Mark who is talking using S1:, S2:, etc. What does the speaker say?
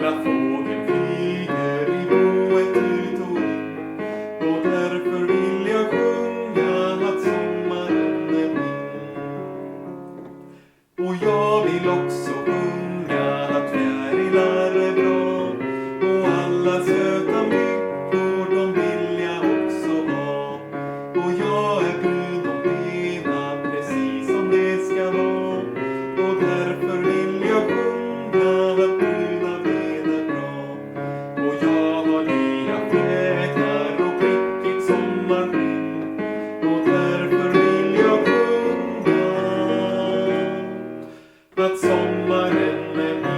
S1: Bara fågeln flyger i boet ut och in. Och därför vill jag sjunga att sommaren är min. Och jag vill också sjunga att fjärilar är bra. Och alla söta myggor, de vill jag också ha. Och jag är brun och bena, precis som det ska vara. Och därför vill jag sjunga att bruna ben är bra. Och jag har nya kläder och prickigt sommarskinn. Och därför vill jag sjunga att sommaren är min.